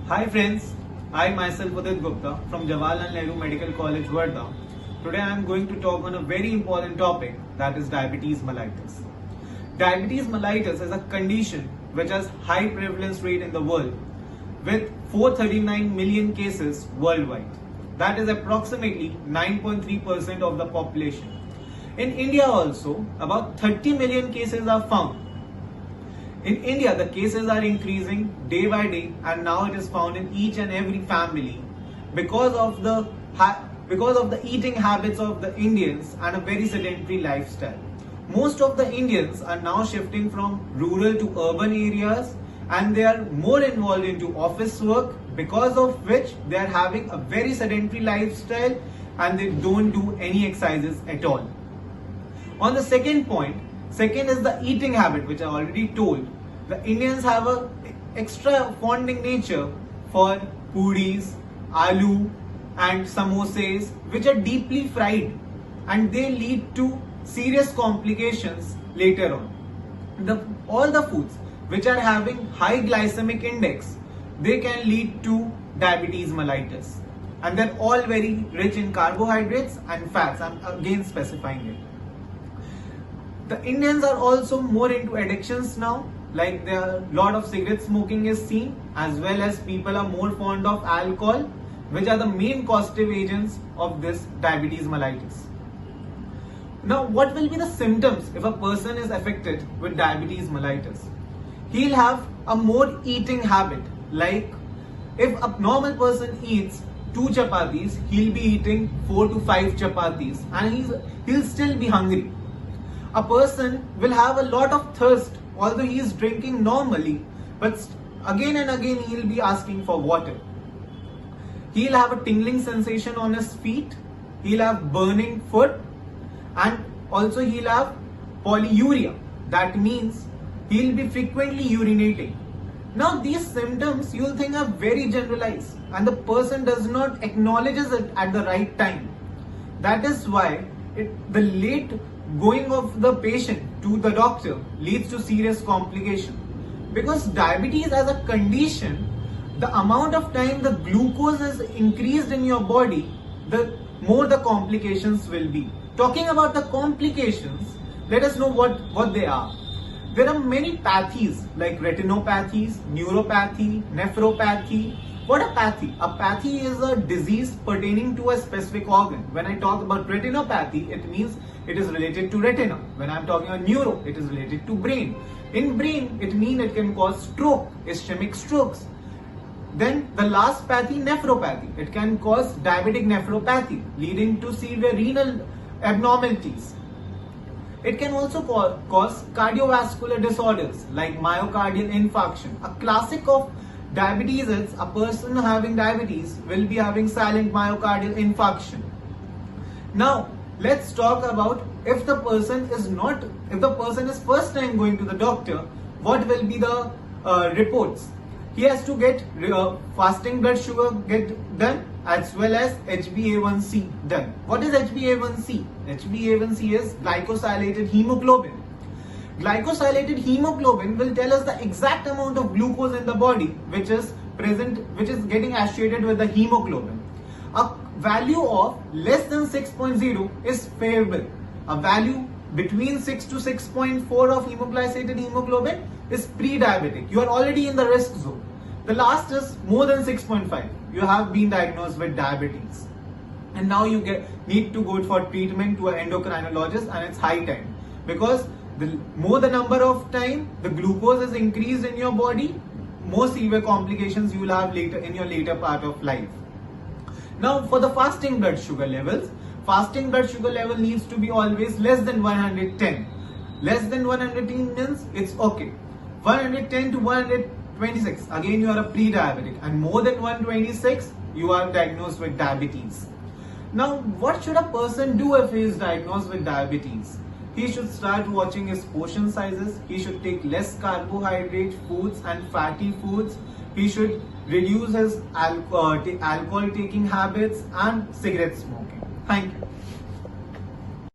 Hi friends, I myself Udit Gupta from Jawaharlal Nehru Medical College, Wardha. Today I am going to talk on a very important topic, that is diabetes mellitus. Diabetes mellitus is a condition which has high prevalence rate in the world with 439 million cases worldwide. That is approximately 9.3% of the population. In India also, about 30 million cases are found. In India, the cases are increasing day by day, and now it is found in each and every family because of the eating habits of the Indians and a very sedentary lifestyle. Most of the Indians are now shifting from rural to urban areas, and they are more involved into office work, because of which they are having a very sedentary lifestyle and they don't do any exercises at all. On the second point, second is the eating habit, which I already told. The Indians have a extra fonding nature for puris, aloo and samosas, which are deeply fried, and they lead to serious complications later on. All the foods which are having high glycemic index, they can lead to diabetes mellitus, and they're all very rich in carbohydrates and fats. I'm again specifying it. The Indians are also more into addictions now, like there are a lot of cigarette smoking is seen, as well as people are more fond of alcohol, which are the main causative agents of this diabetes mellitus. Now, what will be the symptoms if a person is affected with diabetes mellitus? He'll have a more eating habit, like if a normal person eats 2 chapatis, he'll be eating 4 to 5 chapatis, and he'll still be hungry. A person will have a lot of thirst, although he is drinking normally, but again and again he'll be asking for water. He'll have a tingling sensation on his feet, he'll have burning foot, and also he'll have polyuria. That means he'll be frequently urinating. Now these symptoms you'll think are very generalized, and the person does not acknowledges it at the right time. That is why the late going of the patient to the doctor leads to serious complication, because diabetes as a condition, the amount of time the glucose is increased in your body, the more the complications will be. Talking about the complications, let us know what they are. There are many pathies like retinopathies, neuropathy, nephropathy. What a pathy? A pathy is a disease pertaining to a specific organ. When I talk about retinopathy, it means it is related to retina. When I am talking about neuro, it is related to brain. In brain, it means it can cause stroke, ischemic strokes. Then the last pathy, nephropathy. It can cause diabetic nephropathy, leading to severe renal abnormalities. It can also cause cardiovascular disorders like myocardial infarction. A classic of diabetes is a person having diabetes will be having silent myocardial infarction. Now, let's talk about if the person is first time going to the doctor, what will be the reports? He has to get fasting blood sugar get done, as well as HbA1c done. What is HbA1c? HbA1c is glycosylated hemoglobin. Glycosylated hemoglobin will tell us the exact amount of glucose in the body which is getting associated with the hemoglobin. A value of less than 6.0 is favorable. A value between 6 to 6.4 of hemoglycated hemoglobin is pre-diabetic. You are already in the risk zone. The last is more than 6.5. You have been diagnosed with diabetes, and now you need to go for treatment to an endocrinologist, and it's high time, because the more the number of time the glucose is increased in your body, more severe complications you will have later in your later part of life. Now, for the fasting blood sugar levels, fasting blood sugar level needs to be always less than 110. Less than 110 means it's okay. 110 to 126, again you are a pre-diabetic, and more than 126, you are diagnosed with diabetes. Now, what should a person do if he is diagnosed with diabetes? He should start watching his portion sizes. He should take less carbohydrate foods and fatty foods. He should reduce his alcohol taking habits and cigarette smoking. Thank you.